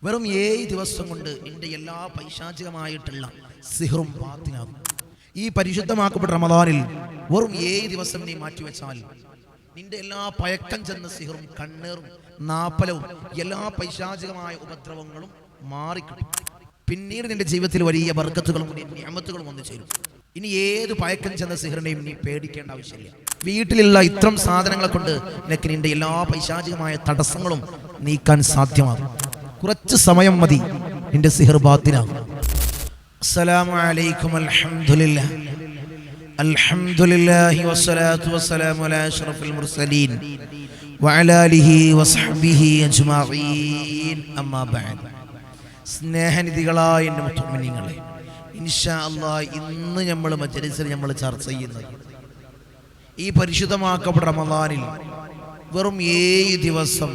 വെറും 7 ദിവസം കൊണ്ട് നിന്റെ എല്ലാ പൈശാചികമായിട്ടുള്ള സിഹറും ബാത്തിനാകും. ഈ പരിശുദ്ധമാക്കപ്പെട്ട റമദാനിൽ വെറും 7 ദിവസം നീ മാറ്റിവെച്ചാൽ നിന്റെ എല്ലാ പയക്കം ചെന്ന സിഹറും കണ്ണേറും നാപ്പലവും എല്ലാ പൈശാചികമായ ഉപദ്രവങ്ങളും മാറിക്കിട്ടും. പിന്നീട് നിന്റെ ജീവിതത്തിൽ വലിയ ബർക്കത്തുകളും നിഅമത്തുകളും വന്നു ചേരും. ഇനി ഏത് പയക്കം ചെന്ന സിഹറിനെയും നീ പേടിക്കേണ്ട ആവശ്യമില്ല. വീട്ടിലുള്ള ഇത്തരം സാധനങ്ങളെ കൊണ്ട് നിനക്ക് നിന്റെ എല്ലാ പൈശാചികമായ തടസ്സങ്ങളും നീക്കാൻ സാധ്യമാകും. കുറച്ച് സമയം മതി, നിന്റെ സിഹർ ബാത്തിനാകും. അസ്സലാമു അലൈക്കും. അൽഹംദുലില്ലാഹ് അൽഹംദുലില്ലാഹി വസ്സലാത്തു വസ്സലാമു അലാ അഷ്റഫിൽ മുർസലീൻ വഅലാ ആലിഹി വസ്ഹബിഹി അജ്മഈൻ. അമ്മാ ബഅദ്. സ്നേഹനിധികളായ എൻ്റെ മുഅ്മിനീങ്ങളെ, ഇൻഷാ അല്ലാഹ് ഇന്ന് നമ്മൾ മജ്‌ലിസിൽ നമ്മൾ ചർച്ച ചെയ്യുന്നത് ഈ പരിശുദ്ധമാക്കപ്പെട്ട റമദാനിൽ വെറും 7 ദിവസം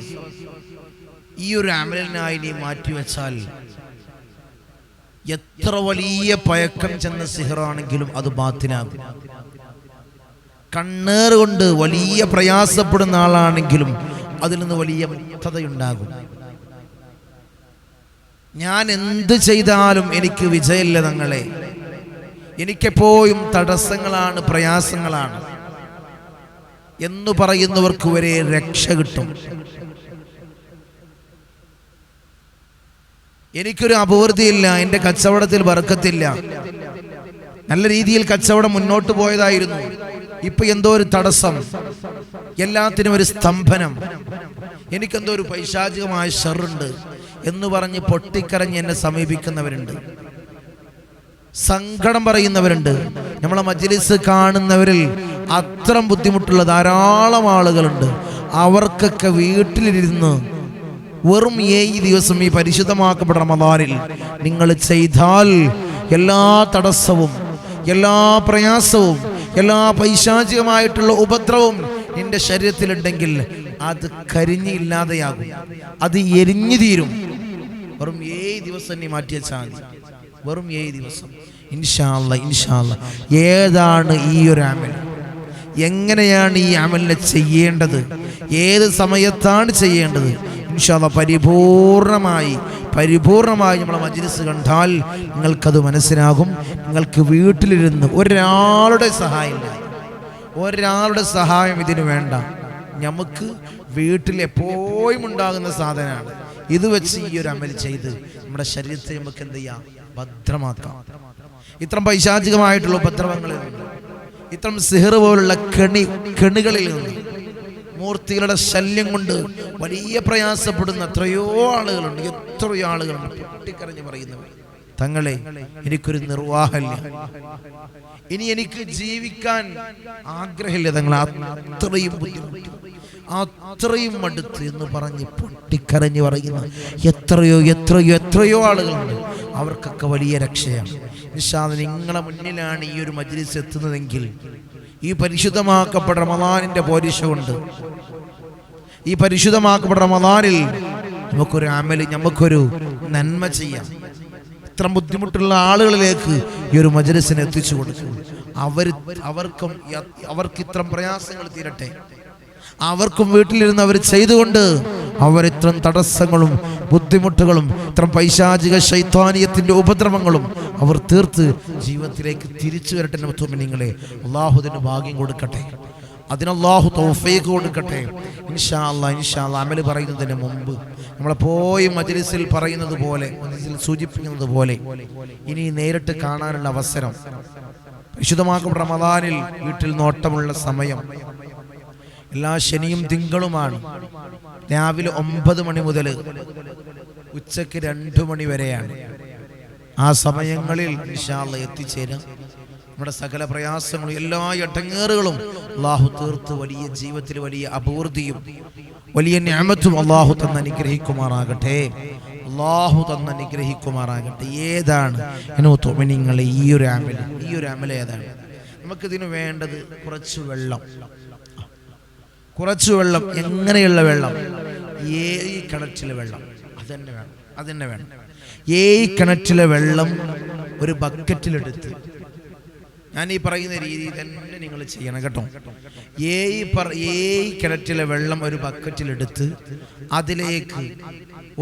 ഈ ഒരു അമലിനായി നീ മാറ്റിവെച്ചാൽ എത്ര വലിയ പയക്കം ചെന്ന സിഹറാണെങ്കിലും അത് ബാത്തിനാകും. കണ്ണേറ് കൊണ്ട് വലിയ പ്രയാസപ്പെടുന്ന ആളാണെങ്കിലും അതിൽ നിന്ന് വലിയ മുക്തതയുണ്ടാകും. ഞാൻ എന്ത് ചെയ്താലും എനിക്ക് വിജയമില്ല തങ്ങളെ, എനിക്കെപ്പോഴും തടസ്സങ്ങളാണ്, പ്രയാസങ്ങളാണ് എന്ന് പറയുന്നവർക്ക് വരെ രക്ഷ കിട്ടും. എനിക്കൊരു അഭിവൃദ്ധിയില്ല, എൻ്റെ കച്ചവടത്തിൽ ബർക്കത്തില്ല, നല്ല രീതിയിൽ കച്ചവടം മുന്നോട്ട് പോയതായിരുന്നു, ഇപ്പൊ എന്തോ ഒരു തടസ്സം, എല്ലാത്തിനും ഒരു സ്തംഭനം, എനിക്കെന്തോ ഒരു പൈശാചികമായ ഷർറുണ്ട് എന്ന് പറഞ്ഞ് പൊട്ടിക്കരഞ്ഞ് എന്നെ സമീപിക്കുന്നവരുണ്ട്, സങ്കടം പറയുന്നവരുണ്ട്. നമ്മളെ മജ്‌ലിസ് കാണുന്നവരിൽ അത്തരം ബുദ്ധിമുട്ടുള്ള ധാരാളം ആളുകളുണ്ട്. അവർക്കൊക്കെ വീട്ടിലിരുന്ന് വെറും 7 ദിവസം ഈ പരിശുദ്ധമാക്കപ്പെട്ട റമദാനിൽ നിങ്ങൾ ചെയ്താൽ എല്ലാ തടസ്സവും, എല്ലാ പ്രയാസവും, എല്ലാ പൈശാചികമായിട്ടുള്ള ഉപദ്രവവും നിന്റെ ശരീരത്തിലുണ്ടെങ്കിൽ അത് കരിഞ്ഞില്ലാതെയാകും, അത് എരിഞ്ഞു തീരും. വെറും 7 ദിവസം നീ മാറ്റിവെച്ചാൽ മതി. വെറും 7 ദിവസം. ഇൻഷാ അല്ലാഹ് ഇൻഷാ അല്ലാഹ്. ഏതാണ് ഈ ഒരു അമൽ, എങ്ങനെയാണ് ഈ അമലിനെ ചെയ്യേണ്ടത്, ഏത് സമയത്താണ് ചെയ്യേണ്ടത്, ഇൻഷാ അല്ലാഹ് പരിപൂർണമായി നമ്മളെ മജ്‌ലിസ് കണ്ടാൽ നിങ്ങൾക്കത് മനസ്സിലാകും. നിങ്ങൾക്ക് വീട്ടിലിരുന്ന് ഒരാളുടെ സഹായം ഇതിന് വേണ്ട. നമുക്ക് വീട്ടിൽ എപ്പോഴും ഉണ്ടാകുന്ന സാധനമാണ്. ഇത് വെച്ച് ഈ ഒരു അമൽ ചെയ്ത് നമ്മുടെ ശരീരത്തെ നമുക്ക് എന്ത് ചെയ്യാം, ഭദ്രമാക്കാം. ഇത്തരം പൈശാചികമായിട്ടുള്ള ഉപദ്രവങ്ങളിൽ നിന്ന്, ഇത്തരം സിഹർ പോലുള്ള കെണികളിൽ നിന്ന്, മൂർത്തികളുടെ ശല്യം കൊണ്ട് വലിയ പ്രയാസപ്പെടുന്ന എത്രയോ ആളുകളുണ്ട്. പൊട്ടിക്കരഞ്ഞ് പറയുന്നവർ, തങ്ങളെ എനിക്കൊരു നിർവാഹമില്ല, ഇനി എനിക്ക് ജീവിക്കാൻ ആഗ്രഹമില്ല തങ്ങൾ, അത്രയും ബുദ്ധിമുട്ട്, അത്രയും മടുത്ത് എന്ന് പറഞ്ഞ് പൊട്ടിക്കരഞ്ഞ് പറയുന്ന എത്രയോ ആളുകളുണ്ട്. അവർക്കൊക്കെ വലിയ രക്ഷയാണ്. നിശാദ് നിങ്ങളെ മുന്നിലാണ് ഈ ഒരു മജ്‌ലിസ് എത്തുന്നതെങ്കിൽ ഈ പരിശുദ്ധമാക്കപ്പെട്ട റമദാനിന്റെ പോരിശ കൊണ്ട്, ഈ പരിശുദ്ധമാക്കപ്പെട്ട റമദാനിൽ നമുക്കൊരു അമല്, നമുക്കൊരു നന്മ ചെയ്യാം. ഇത്ര ബുദ്ധിമുട്ടുള്ള ആളുകളിലേക്ക് ഈ ഒരു മജ്‌ലിസിനെ എത്തിച്ചു കൊടുക്കും. അവർക്ക് ഇത്തരം പ്രയാസങ്ങൾ തീരട്ടെ. അവർക്കും വീട്ടിലിരുന്ന് അവർ ചെയ്തുകൊണ്ട് ഇത്തരം തടസ്സങ്ങളും ബുദ്ധിമുട്ടുകളും ഇത്തരം പൈശാചിക ശൈത്താനിയത്തിന്റെ ഉപദ്രവങ്ങളും അവർ തീർത്ത് ജീവിതത്തിലേക്ക് തിരിച്ചു വരട്ടെ. മുഅ്മിനീങ്ങളെ, അല്ലാഹു അതിന് ഭാഗ്യം കൊടുക്കട്ടെ, അതിനല്ലാഹു തൗഫീഖ് കൊടുക്കട്ടെ. ഇൻഷാ അല്ലാഹ് അമല് പറയുന്നതിന് മുമ്പ് നമ്മളെ പോയി മജ്‌ലിസിൽ പറയുന്നത് പോലെ, മജ്‌ലിസിൽ സൂചിപ്പിക്കുന്നത് പോലെ ഇനി നേരിട്ട് കാണാനുള്ള അവസരം, വിശുദ്ധമാക്കപ്പെട്ട റമദാനിൽ വീട്ടിൽ നോട്ടമുള്ള സമയം എല്ലാ ശനിയും തിങ്കളുമാണ്. രാവിലെ 9 മണി മുതൽ ഉച്ചയ്ക്ക് 2 മണി വരെയാണ്. ആ സമയങ്ങളിൽ ഇൻഷാ അല്ലാഹ് എത്തിച്ചേരാം. നമ്മുടെ സകല പ്രയാസങ്ങളും, എല്ലാ ഇടങ്ങേറുകളും അല്ലാഹു തീർത്ത് വലിയ ജീവിതത്തിൽ വലിയ അഭിവൃദ്ധിയും വലിയ നിഅമത്തും അല്ലാഹു തന്ന് അനുഗ്രഹിക്കുമാറാകട്ടെ. ഏതാണ് മുഅ്മിനീങ്ങളെ ഈ ഒരു അമൽ ഏതാണ്? നമുക്കിതിന് വേണ്ടത് കുറച്ച് വെള്ളം. എങ്ങനെയുള്ള വെള്ളം? ഈ കിണറ്റിലെ വെള്ളം അതന്നെ വേണം. ഈ കിണറ്റിലെ വെള്ളം ഒരു ബക്കറ്റിലെടുത്ത് ഞാൻ ഈ പറയുന്ന രീതിയിൽ തന്നെ നിങ്ങൾ ചെയ്യണം കേട്ടോ. കിണറ്റിലെ വെള്ളം ഒരു ബക്കറ്റിലെടുത്ത് അതിലേക്ക്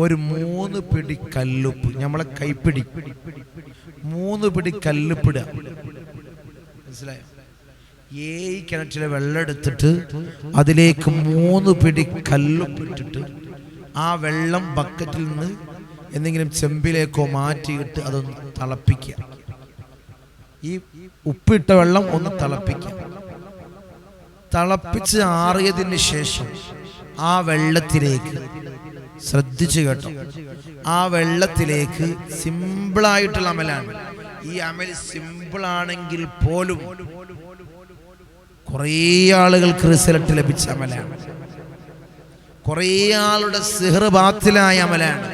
ഒരു 3 പിടി കല്ലുപ്പ്, നമ്മളെ കൈപ്പിടി 3 പിടി കല്ലുപ്പിടുക. മനസ്സിലായോ? കിണറ്റിലെ വെള്ളം എടുത്തിട്ട് അതിലേക്ക് 3 പിടി കല്ലുപ്പിട്ടിട്ട് ആ വെള്ളം ബക്കറ്റിൽ നിന്ന് എന്തെങ്കിലും ചെമ്പിലേക്കോ മാറ്റിയിട്ട് അതൊന്ന് തിളപ്പിക്കുക. ഈ ഉപ്പിട്ട വെള്ളം ഒന്ന് തിളപ്പിക്കുക. തിളപ്പിച്ച് ആറിയതിന് ശേഷം ആ വെള്ളത്തിലേക്ക്, ശ്രദ്ധിച്ചു കേട്ടോ, ആ വെള്ളത്തിലേക്ക് സിമ്പിളായിട്ടുള്ള അമലാണ്. ഈ അമൽ സിമ്പിളാണെങ്കിൽ പോലും കുറേ ആളുകൾക്ക് റിസൾട്ട് ലഭിച്ച അമലാണ്. കുറേ ആളുടെ സിഹ്ർ ബാത്തിലായ അമലാണ്.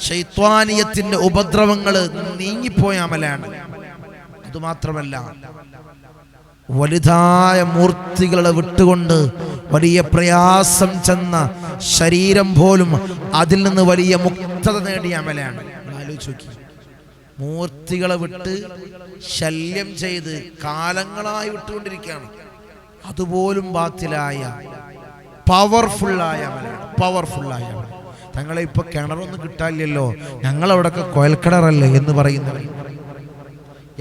ശൈത്വാനിയത്തിന്റെ ഉപദ്രവങ്ങൾ നീങ്ങിപ്പോയ അമലാണ്. അതുമാത്രമല്ല, വലുതായ മൂർത്തികളെ വിട്ടുകൊണ്ട് വലിയ പ്രയാസം ചെന്ന ശരീരം പോലും അതിൽ നിന്ന് വലിയ മുക്തത നേടിയ അമലാണ്. ആലോചിച്ച് നോക്കി, മൂർത്തികളെ വിട്ട് ശല്യം ചെയ്ത് കാലങ്ങളായി വിട്ടുകൊണ്ടിരിക്കുകയാണ്. അതുപോലും ബാത്തിലായ പവർഫുള്ളായ അമലാണ്. പവർഫുള്ളായ അമൽ. തങ്ങളെ ഇപ്പൊ കിണറൊന്നും കിട്ടാനില്ലല്ലോ, ഞങ്ങളവിടൊക്കെ കുഴൽക്കിണറല്ലേ എന്ന് പറയുന്നവർ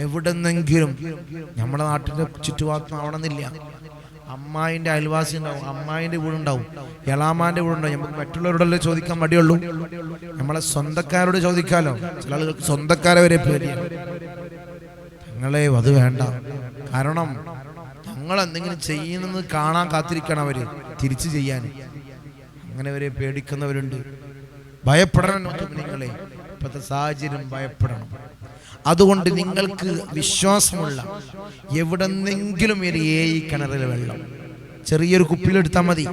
എവിടെന്നെങ്കിലും, നമ്മുടെ നാട്ടിന്റെ ചുറ്റുപാടത്ത് ആവണമെന്നില്ല, അമ്മായിന്റെ അയൽവാസി ഉണ്ടാവും, അമ്മായിന്റെ വീടുണ്ടാവും, എളാമാന്റെ വീടുണ്ടാവും. നമുക്ക് മറ്റുള്ളവരോടല്ലേ ചോദിക്കാൻ മടിയുള്ളൂ, നമ്മളെ സ്വന്തക്കാരോട് ചോദിക്കാലോ. ചില ആളുകൾക്ക് സ്വന്തക്കാരെ വരെ പേടിയാണ്. ഞങ്ങളെ അത് വേണ്ട, കാരണം ഞങ്ങൾ എന്തെങ്കിലും ചെയ്യുന്നത് കാണാൻ കാത്തിരിക്കണം അവര് തിരിച്ചു ചെയ്യാൻ. അങ്ങനെ വരെ പേടിക്കുന്നവരുണ്ട്. ഭയപ്പെടണം നിങ്ങളെ, ഇപ്പോഴത്തെ സാഹചര്യം ഭയപ്പെടണം. അതുകൊണ്ട് നിങ്ങൾക്ക് വിശ്വാസമുള്ള എവിടെന്നെങ്കിലും ഒരു കിണറിലെ വെള്ളം ചെറിയൊരു കുപ്പിയിലെടുത്താൽ മതി.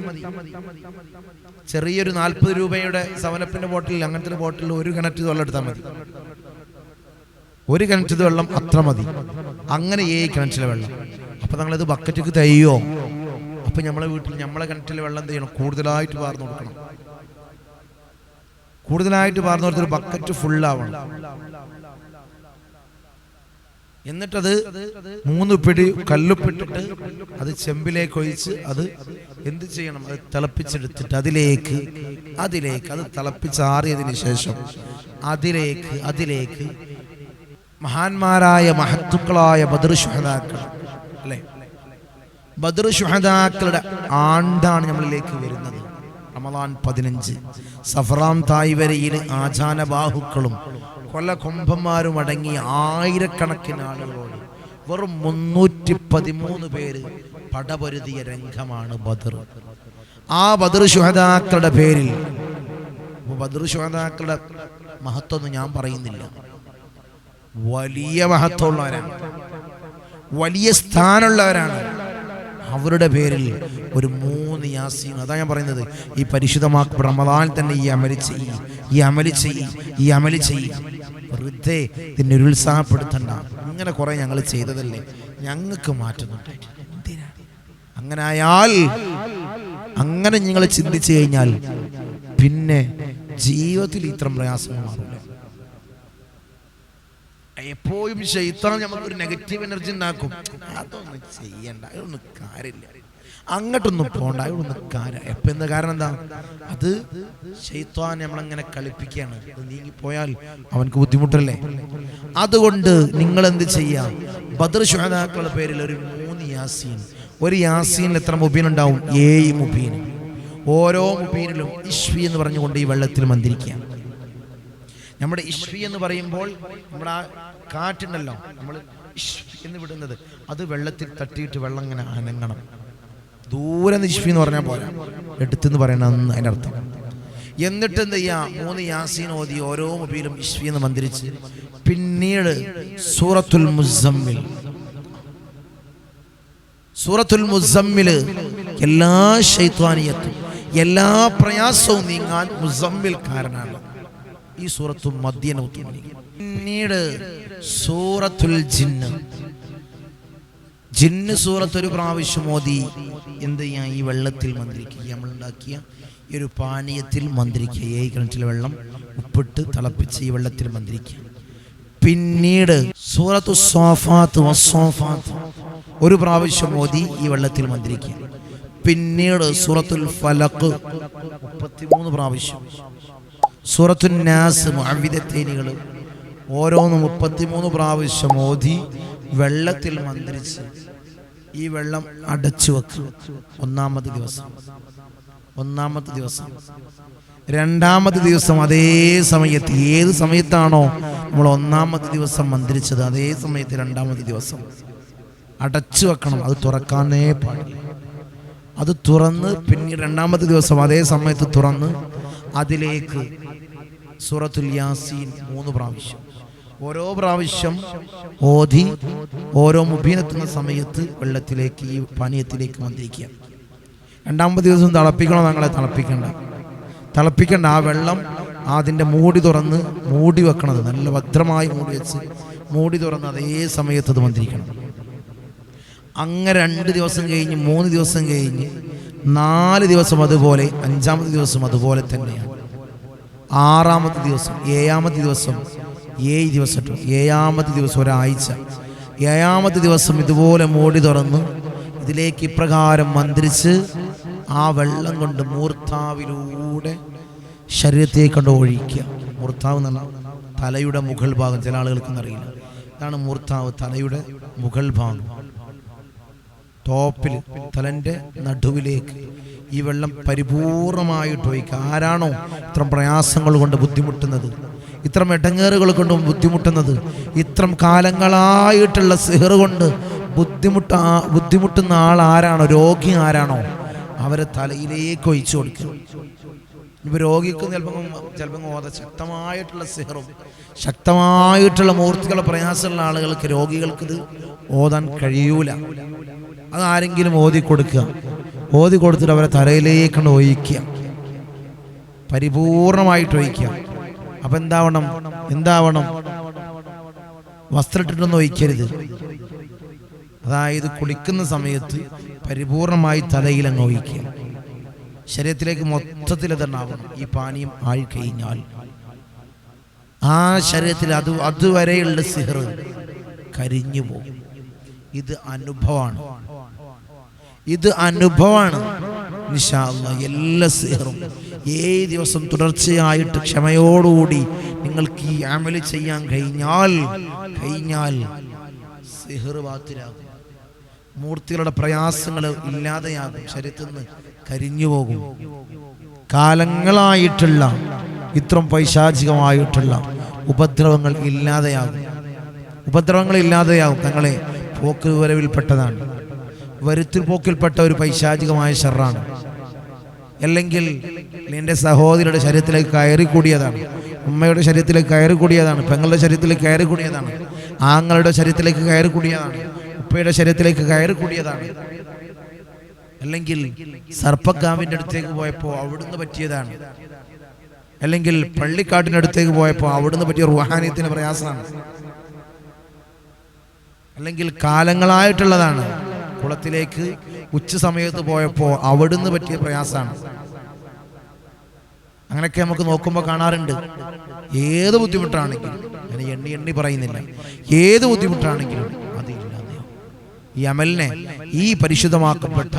ചെറിയൊരു 40 രൂപയുടെ സവനപ്പിന്റെ ബോട്ടിൽ, അങ്ങനത്തെ ബോട്ടിൽ ഒരു കിണറ്റ് വെള്ളം എടുത്താൽ മതി. ഒരു കിണറ്റ് വെള്ളം അത്ര മതി. അങ്ങനെ കിണറ്റിലെ വെള്ളം. അപ്പൊ ഞങ്ങളത് ബക്കറ്റിക്ക് തയ്യോ? അപ്പൊ നമ്മളെ വീട്ടിൽ നമ്മളെ കിണറ്റിലെ വെള്ളം എന്ത് ചെയ്യണം? കൂടുതലായിട്ട് വാർന്നു കൊടുക്കണം. കൂടുതലായിട്ട് വാർന്നു കൊടുത്തൊരു ബക്കറ്റ് ഫുള്ളാവണം. എന്നിട്ടത് 3 പിടി കല്ലുപ്പിട്ടിട്ട് അത് ചെമ്പിലേക്ക് ഒഴിച്ച് അത് എന്ത് ചെയ്യണം? അത് തിളപ്പിച്ചെടുത്തിട്ട് അതിലേക്ക് അത് തിളപ്പിച്ചാറിയതിന് ശേഷം അതിലേക്ക് മഹാന്മാരായ മഹത്തുക്കളായ ബദർ ശുഹദാക്കൾ, അല്ലെ, ബദർ ശുഹദാക്കളുടെ ആണ്ടാണ് നമ്മളിലേക്ക് വരുന്നത്. റമദാൻ 15 സഫറാം തായ്വരയിൽ ആചാനബാഹുക്കളും കൊലകൊമ്പന്മാരും അടങ്ങിയ ആയിരക്കണക്കിന് ആളുകളോട് വെറും 313 പേര് പടപൊരുതിയ രംഗമാണ് ബദർ. ആ ബദർ ശുഹദാക്കളുടെ പേരിൽ, ബദർ ശുഹദാക്കളുടെ മഹത്വമൊന്നും ഞാൻ പറയുന്നില്ല, വലിയ മഹത്വമുള്ളവരാണ്, വലിയ സ്ഥാനമുള്ളവരാണ്. അവരുടെ പേരിൽ ഒരു 3 യാസീൻ, അതാ ഞാൻ പറയുന്നത്, ഈ പരിശുദ്ധമാക്കപ്പെട്ട റമദാൻ തന്നെ ഈ അമല് ചെയ്യ്. വെറുതെ ഇതിനെ ഉത്സാഹപ്പെടുത്തണ്ട. ഇങ്ങനെ കുറെ ഞങ്ങൾ ചെയ്തതല്ലേ, ഞങ്ങൾക്ക് മാറ്റുന്നുണ്ട്. അങ്ങനെ ആയാൽ, അങ്ങനെ നിങ്ങൾ ചിന്തിച്ചു കഴിഞ്ഞാൽ പിന്നെ ജീവിതത്തിൽ ഇത്തരം പ്രയാസങ്ങൾ മാറില്ല. എപ്പോഴും ശൈത്താൻ നമുക്കൊരു നെഗറ്റീവ് എനർജി ഉണ്ടാക്കും. അതൊന്നും ചെയ്യണ്ട, അതൊന്നും കാര്യമില്ല, അങ്ങോട്ടൊന്നും പോണ്ട, അതൊന്നും എപ്പോഴെന്ന കാരണം എന്താ? അത് ശൈത്താൻ നമ്മളങ്ങനെ കളിപ്പിക്കുകയാണ്. അത് നീങ്ങിപ്പോയാൽ അവനക്ക് ബുദ്ധിമുട്ടല്ലേ. അതുകൊണ്ട് നിങ്ങൾ എന്ത് ചെയ്യാം? ബദർ ശുഹദാക്കളുടെ പേരിൽ ഒരു 3 യാസീൻ. ഒരു യാസീനിൽ എത്ര മുബീൻ ഉണ്ടാവും? 7 മുബീൻ. ഓരോ മുബീനിലും ഇഷ്വി എന്ന് പറഞ്ഞുകൊണ്ട് ഈ വെള്ളത്തിൽ മന്ത്രിക്കുക. നമ്മുടെ ഇഷ്വി എന്ന് പറയുമ്പോൾ നമ്മുടെ ആ കാറ്റുണ്ടല്ലോ, നമ്മൾ ഇഷ്വി എന്ന് വിടുന്നത്, അത് വെള്ളത്തിൽ തട്ടിയിട്ട് വെള്ളം ഇങ്ങനെ അനങ്ങണം. ദൂരെ ഇഷ്വി എന്ന് പറഞ്ഞാൽ പോരാ, എടുത്തെന്ന് പറയണമെന്ന് അതിൻ്റെ അർത്ഥം. എന്നിട്ട് എന്ത് ചെയ്യാം? 3 യാസീൻ ഓതി ഓരോ മുബീലും ഇഷ്വി എന്ന് മന്ത്രിച്ച് പിന്നീട് സൂറത്തുൽ മുസമ്മിൽ എല്ലാ ശൈത്വാനിയത്തും എല്ലാ പ്രയാസവും നീങ്ങാൻ മുസമ്മിൽ കാരണമാണ്. ഈ സൂറത്തു മദ്യനൗത്തി. പിന്നീട് സൂറത്തുൽ ജിന്ന് സൂറത്ത് ഒരു പ്രാവശ്യം ഓതി എന്ത് ചെയ്യാം? ഈ വെള്ളത്തിൽ മന്ത്രിക്കുക. നമ്മളുണ്ടാക്കിയ ഈ ഒരു പാനീയത്തിൽ മന്ത്രിക്കുക. 7 കിണറ്റിലെ വെള്ളം ഉപ്പിട്ട് തിളപ്പിച്ച് ഈ വെള്ളത്തിൽ മന്ത്രിക്കുക. പിന്നീട് സൂറത്തു സ്വാഫാത്ത് വസ്സാഫാത്ത് ഒരു പ്രാവശ്യം ഓതി ഈ വെള്ളത്തിൽ മന്ത്രിക്കുക. പിന്നീട് സൂറത്തുൽ ഫലഖ് 33 പ്രാവശ്യം, സൂറത്തുൻ നാസ് മുഅവ്വിദത്തൈനികൾ ഓരോന്ന് 33 പ്രാവശ്യം ഓതി വെള്ളത്തിൽ മന്ത്രിച്ച് ഈ വെള്ളം അടച്ചു വെക്കും. ഒന്നാമത്തെ ദിവസം രണ്ടാമത്തെ ദിവസം അതേ സമയത്ത്, ഏത് സമയത്താണോ നമ്മൾ ഒന്നാമത്തെ ദിവസം മന്ത്രിച്ചത് അതേ സമയത്ത് രണ്ടാമത്തെ ദിവസം അടച്ചു വെക്കണം. അത് തുറക്കാനേ പാടില്ല. അത് തുറന്ന് പിന്നീട് രണ്ടാമത്തെ ദിവസം അതേ സമയത്ത് തുറന്ന് അതിലേക്ക് സൂറത്തുൽ യാസീൻ 3 പ്രാവശ്യം, ഓരോ പ്രാവശ്യം ഓതി ഓരോ മുബീനെത്തുന്ന സമയത്ത് വെള്ളത്തിലേക്ക്, ഈ പാനീയത്തിലേക്ക് മന്ത്രിക്കുക. രണ്ടാമത്തെ ദിവസം തിളപ്പിക്കണോ? ഞങ്ങളെ തിളപ്പിക്കണ്ട. ആ വെള്ളം അതിൻ്റെ മൂടി തുറന്ന് മൂടി വെക്കണത് നല്ല ഭദ്രമായി മൂടി വെച്ച് മൂടി തുറന്ന് അതേ സമയത്ത് അത് മന്ത്രിക്കണം. അങ്ങനെ 2 ദിവസം കഴിഞ്ഞ് 3 ദിവസം കഴിഞ്ഞ് 4 ദിവസം അതുപോലെ, 5-ാമത്തെ ദിവസം അതുപോലെ തന്നെയാണ്. 6-ാമത്തെ ദിവസം, 7-ാമത്തെ ദിവസം, 7 ദിവസം, 7-ാമത്തെ ദിവസം ഒരാഴ്ച, 7-ാമത്തെ ദിവസം ഇതുപോലെ മൂടി തുറന്ന് ഇതിലേക്ക് ഇപ്രകാരം മന്ത്രിച്ച് ആ വെള്ളം കൊണ്ട് മൂർത്താവിലൂടെ ശരീരത്തെ കൊണ്ട് ഒഴിക്കുക. മൂർത്താവ് എന്ന് പറഞ്ഞാൽ തലയുടെ മുകൾ ഭാഗം, ചില ആളുകൾക്കൊന്നും അറിയില്ല. ഇതാണ് മൂർത്താവ്, തലയുടെ മുകൾ ഭാഗം, ടോപ്പിൽ തലൻ്റെ നടുവിലേക്ക് ഈ വെള്ളം പരിപൂർണമായിട്ട് ഒഴിക്കുക. ആരാണോ ഇത്തരം പ്രയാസങ്ങൾ കൊണ്ട് ബുദ്ധിമുട്ടുന്നത്, ഇത്തരം ഇടങ്ങേറുകൾ കൊണ്ട് ബുദ്ധിമുട്ടുന്നത്, ഇത്തരം കാലങ്ങളായിട്ടുള്ള സിഹർ കൊണ്ട് ബുദ്ധിമുട്ടുന്ന ആരാണോ, രോഗി ആരാണോ, അവരെ തലയിലേക്ക് ഒഴിച്ചു കൊടുക്കുക. ഇപ്പോൾ രോഗിക്ക് ചിലപ്പോൾ ശക്തമായിട്ടുള്ള സിഹറും ശക്തമായിട്ടുള്ള മൂർത്തികളുടെ പ്രയാസമുള്ള ആളുകൾക്ക്, രോഗികൾക്ക് ഇത് ഓതാൻ കഴിയൂല. അതാരെങ്കിലും ഓതി കൊടുത്തിട്ട് അവരെ തലയിലേക്കാണ് ഒഴിക്കുക, പരിപൂർണമായിട്ട് ഒഴിക്കുക. അപ്പം എന്താവണം? വസ്ത്രമിട്ടിട്ടൊന്നും ഒഴിക്കരുത്. അതായത് കുളിക്കുന്ന സമയത്ത് പരിപൂർണമായി തലയിലങ്ങ് ഒഴിക്കുക. ശരീരത്തിലേക്ക് മൊത്തത്തിൽ അതുണ്ടാവണം. ഈ പാനീയം ആയിക്കഴിഞ്ഞാൽ ആ ശരീരത്തിൽ അതുവരെയുള്ള സിഹർ കരിഞ്ഞു പോകും. ഇത് അനുഭവമാണ്. ഇൻഷാ അല്ലാഹ് എല്ലാ സിഹറും 7 ദിവസം തുടർച്ചയായിട്ട് ക്ഷമയോടുകൂടി നിങ്ങൾക്ക് ഈ അമല് ചെയ്യാൻ കഴിഞ്ഞാൽ സിഹർ ബാത്തിലാകും. മൂർത്തികളുടെ പ്രയാസങ്ങൾ ഇല്ലാതെയാകും, ശരീരത്തിൽ നിന്ന് കരിഞ്ഞു പോകും. കാലങ്ങളായിട്ടുള്ള ഇത്രം പൈശാചികമായിട്ടുള്ള ഉപദ്രവങ്ങൾ ഇല്ലാതെയാകും. തങ്ങളെ പോക്ക് വരവിൽപ്പെട്ടതാണ്, വരുത്തിൽ പോക്കിൽപ്പെട്ട ഒരു പൈശാചികമായ ഷർറാണ്. അല്ലെങ്കിൽ എൻ്റെ സഹോദരിയുടെ ശരീരത്തിലേക്ക് കയറിക്കൂടിയതാണ്, ഉമ്മയുടെ ശരീരത്തിലേക്ക് കയറിക്കൂടിയതാണ്, പെങ്ങളുടെ ശരീരത്തിലേക്ക് കയറിക്കൂടിയതാണ്, ആങ്ങളുടെ ശരീരത്തിലേക്ക് കയറിക്കൂടിയതാണ്, ഉപ്പയുടെ ശരീരത്തിലേക്ക് കയറിക്കൂടിയതാണ്. അല്ലെങ്കിൽ സർപ്പക്കാവിൻ്റെ അടുത്തേക്ക് പോയപ്പോൾ അവിടുന്ന് പറ്റിയതാണ്. അല്ലെങ്കിൽ പള്ളിക്കാട്ടിൻ്റെ അടുത്തേക്ക് പോയപ്പോൾ അവിടുന്ന് പറ്റിയ റുഹാനിയത്തിന് പ്രയാസമാണ്. അല്ലെങ്കിൽ കാലങ്ങളായിട്ടുള്ളതാണ്. കുളത്തിലേക്ക് ഉച്ച സമയത്ത് പോയപ്പോൾ അവിടുന്ന് പറ്റിയ പ്രയാസമാണ്. അങ്ങനെയൊക്കെ നമുക്ക് നോക്കുമ്പോൾ കാണാറുണ്ട്. ഏത് ബുദ്ധിമുട്ടാണെങ്കിലും, ഞാൻ എണ്ണി പറയുന്നില്ല, ഏത് ബുദ്ധിമുട്ടാണെങ്കിലും അതില്ലാതെ ഈ അമലിനെ, ഈ പരിശുദ്ധമാക്കപ്പെട്ട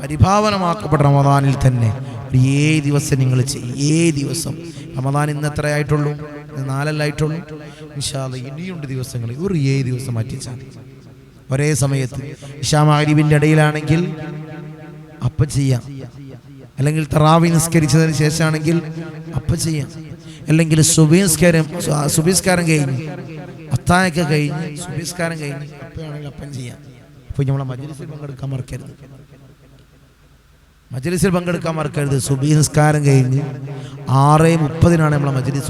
പരിഭാവനമാക്കപ്പെട്ട റമദാനിൽ തന്നെ ഒരു 7 ദിവസം നിങ്ങൾ ചെയ്യും. 7 ദിവസം. റമദാൻ ഇന്ന് എത്രയായിട്ടുള്ളൂ? 4 ആയിട്ടുള്ളൂ. ഇൻഷാ അല്ലാഹ് ഇനിയുണ്ട് ദിവസങ്ങൾ. ഒരു 7 ദിവസം മാറ്റിച്ചാൽ ഒരേ സമയത്ത് ഇശാ മഗ്‌രിബിന്റെ ഇടയിലാണെങ്കിൽ അപ്പം ചെയ്യാം, അല്ലെങ്കിൽ തറാവി നിസ്കരിച്ചതിന് ശേഷമാണെങ്കിൽ അപ്പം ചെയ്യാം, അല്ലെങ്കിൽ സുബഹിസ്കാരം കഴിഞ്ഞ് അത്താഴൊക്കെ കഴിഞ്ഞ് സുബഹിസ്കാരം കഴിഞ്ഞ് അപ്പോഴാണെങ്കിൽ അപ്പം ചെയ്യാം. അപ്പോൾ നമ്മളെ മജ്‌ലിസിൽ പങ്കെടുക്കാൻ മറക്കരുത്. സുബഹി നിസ്കാരം കഴിഞ്ഞ് 6:30 നമ്മളെ മജ്‌ലിസ്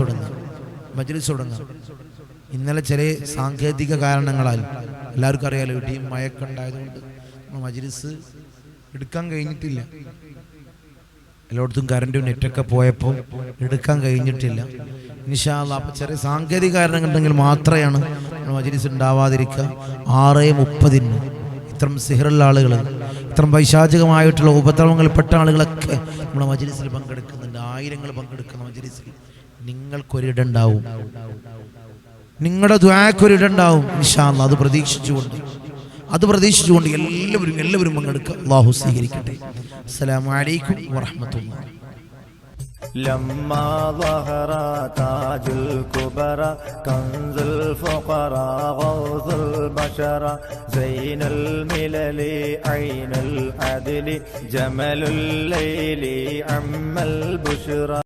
തുടങ്ങുക. ഇന്നലെ ചില സാങ്കേതിക കാരണങ്ങളാൽ എല്ലാവർക്കും അറിയാലോ, ഇടിയും മഴയൊക്കെ ഉണ്ടായതുകൊണ്ട് മജ്‌ലിസ് എടുക്കാൻ കഴിഞ്ഞിട്ടില്ല. എല്ലായിടത്തും കറണ്ടും നെറ്റൊക്കെ പോയപ്പോൾ എടുക്കാൻ കഴിഞ്ഞിട്ടില്ല. ഇൻഷാ അല്ലാഹ് അപ്പോൾ ചെറിയ സാങ്കേതിക കാരണങ്ങളുണ്ടെങ്കിൽ മാത്രമാണ് മജ്‌ലിസ് ഉണ്ടാവാതിരിക്കുക. 6:30 ഇത്തരം സിഹറുള്ള ആളുകൾ, ഇത്തരം പൈശാചികമായിട്ടുള്ള ഉപദ്രവങ്ങളിൽപ്പെട്ട ആളുകളൊക്കെ നമ്മുടെ മജ്‌ലിസിൽ പങ്കെടുക്കുന്നുണ്ട്. 1000 പങ്കെടുക്കുന്ന മജ്‌ലിസിൽ നിങ്ങൾക്കൊരിടം ഉണ്ടാവും. നിങ്ങളുടെ ദുആക്ക് ഒരു ഇടണ്ടാവും ഇൻഷാ അല്ലാഹ്. അത് പ്രതീക്ഷിച്ചുകൊണ്ട് എല്ലാവരും പങ്കെടുക്കുക. അല്ലാഹു സ്വീകരിക്കട്ടെ. അസ്സലാമു അലൈക്കും വറഹ്മത്തുള്ളാഹി. لما ظهر تاج الكبرى كنز الفقراء غوث البشر زين الملل عين العدل جمل الليل عم البشرى.